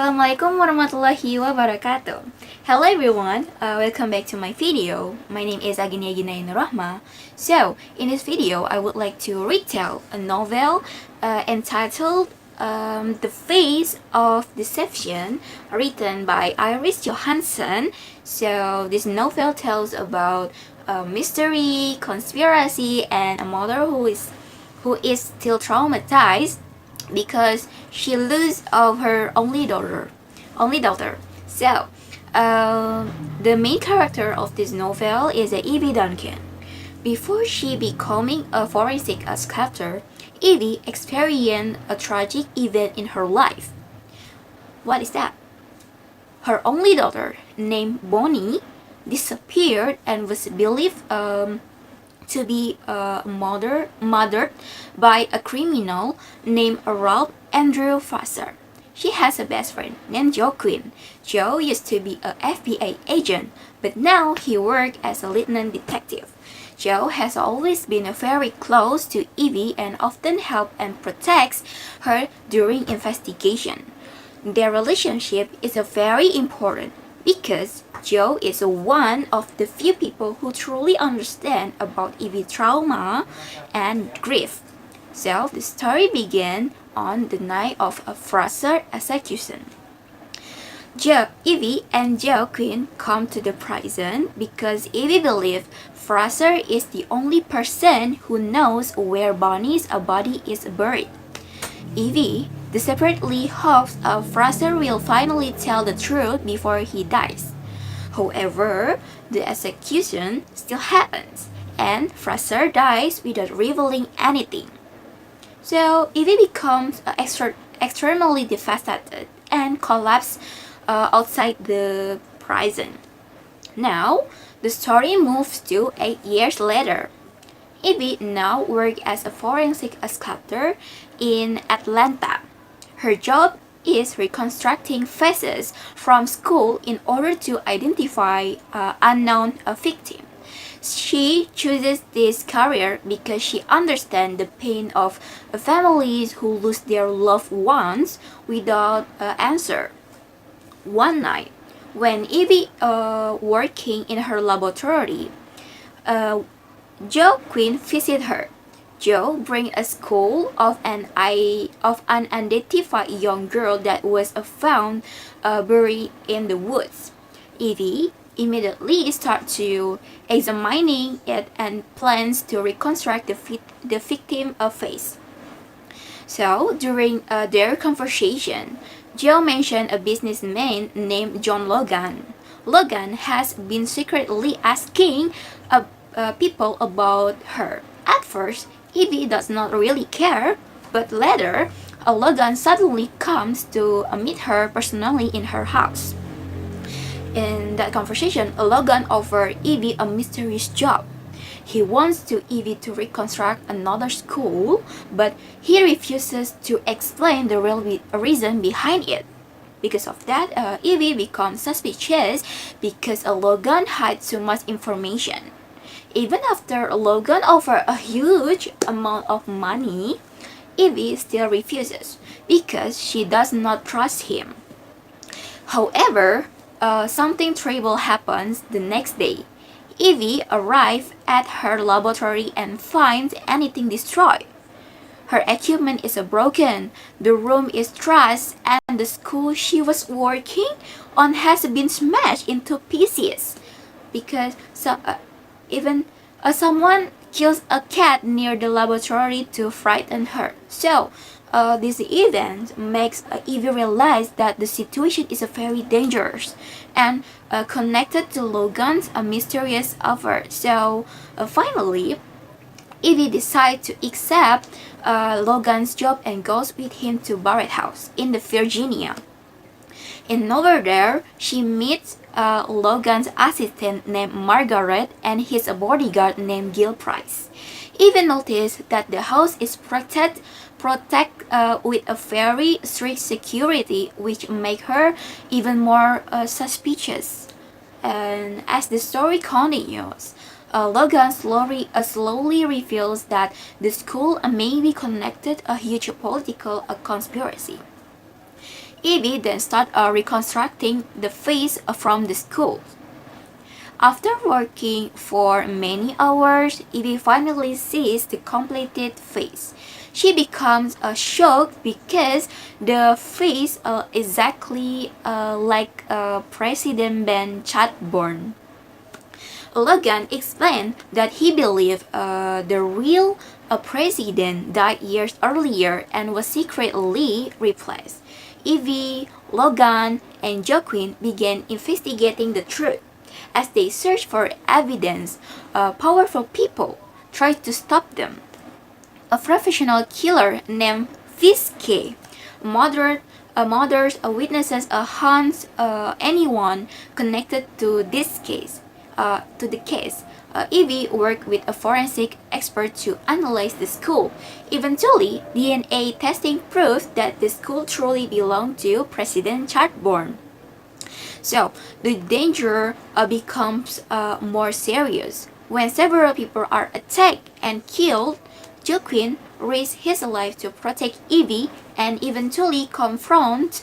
Assalamualaikum warahmatullahi wabarakatuh. Hello everyone, welcome back to my video. My name is Agnia Ginayin Rahma. So, in this video, I would like to retell a novel entitled The Face of Deception, written by Iris Johansson. So, this novel tells about mystery, conspiracy, and a mother who is still traumatized because she lose of her only daughter. So, the main character of this novel is Evie Duncan. Before she becoming a forensic sculptor, Evie experienced a tragic event in her life. What is that? Her only daughter, named Bonnie, disappeared and was believed to be murdered by a criminal named Ralph Andrew Fraser. She has a best friend named Joe Quinn. Joe used to be a FBI agent, but now he works as a lieutenant detective. Joe has always been very close to Evie and often helps and protects her during investigation. Their relationship is very important because Joe is one of the few people who truly understand about Evie's trauma and grief. So the story began on the night of a Fraser execution. Evie and Joe Quinn come to the prison because Evie believes Fraser is the only person who knows where Bonnie's body is buried. Evie desperately hopes Fraser will finally tell the truth before he dies. However, the execution still happens, and Fraser dies without revealing anything. So Evie becomes extremely devastated and collapses outside the prison. Now, the story moves to 8 years later. Evie now works as a forensic sculptor in Atlanta. Her job is reconstructing faces from school in order to identify unknown victims. She chooses this career because she understands the pain of families who lose their loved ones without answer. One night, when Evie working in her laboratory, Joe Quinn visits her. Joe brings a skull of an unidentified young girl that was found buried in the woods. Evie immediately starts to examining it and plans to reconstruct the victim's face. So during their conversation, Joe mentioned a businessman named John Logan. Logan has been secretly asking people about her. At first, Evie does not really care, but later, Logan suddenly comes to meet her personally in her house. In that conversation, Logan offers Evie a mysterious job. He wants Evie to reconstruct another school, but he refuses to explain the real reason behind it. Because of that, Evie becomes suspicious because Logan hides too much information. Even after Logan offers a huge amount of money, Evie still refuses because she does not trust him. However, something terrible happens the next day. Evie arrives at her laboratory and finds anything destroyed. Her equipment is broken, the room is trashed, and the school she was working on has been smashed into pieces because someone kills a cat near the laboratory to frighten her. So, this event makes Evie realize that the situation is very dangerous and connected to Logan's mysterious offer. So, finally, Evie decides to accept Logan's job and goes with him to Barrett House in Virginia. And over there, she meets Logan's assistant named Margaret and his bodyguard named Gil Price. Evie noticed that the house is protected with a very strict security, which make her even more suspicious. And as the story continues, Logan slowly reveals that the school may be connected a huge political conspiracy. Evie then starts reconstructing the face from the school. After working for many hours, Evie finally sees the completed face. She becomes shocked because the face exactly like President Ben Chatburn. Logan explained that he believed the real president died years earlier and was secretly replaced. Evie, Logan, and Joaquin began investigating the truth. As they searched for evidence, powerful people tried to stop them. A professional killer named Fiske murders witnesses hunts anyone connected to this case. The case, Evie worked with a forensic expert to analyze the school. Eventually, DNA testing proved that the school truly belonged to President Chadbourne. So the danger becomes more serious. When several people are attacked and killed, Joaquin risks his life to protect Evie and eventually confront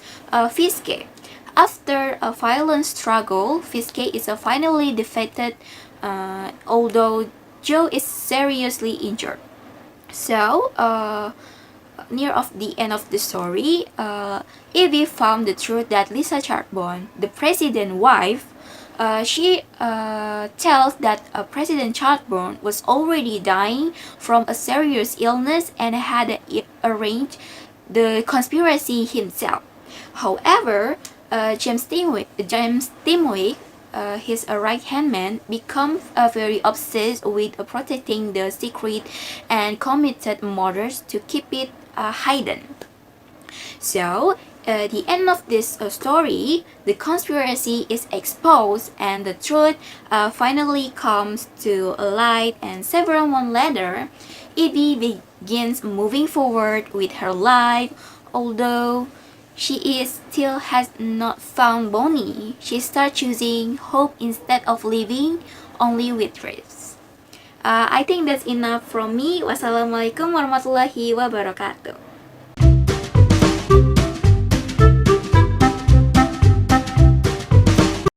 Fiske. After a violent struggle, Fiske is finally defeated, although Joe is seriously injured. So, near of the end of the story, Evie found the truth that Lisa Charbonne, the president's wife, she tells that President Charbonne was already dying from a serious illness and had arranged the conspiracy himself. However, James Timwick, his right-hand man, becomes very obsessed with protecting the secret and committed murders to keep it hidden. So, the end of this story, the conspiracy is exposed and the truth finally comes to light, and several months later, Evie begins moving forward with her life, although she still has not found Bonnie. She starts choosing hope instead of living only with dreams. I think that's enough from me. Wassalamualaikum warahmatullahi wabarakatuh.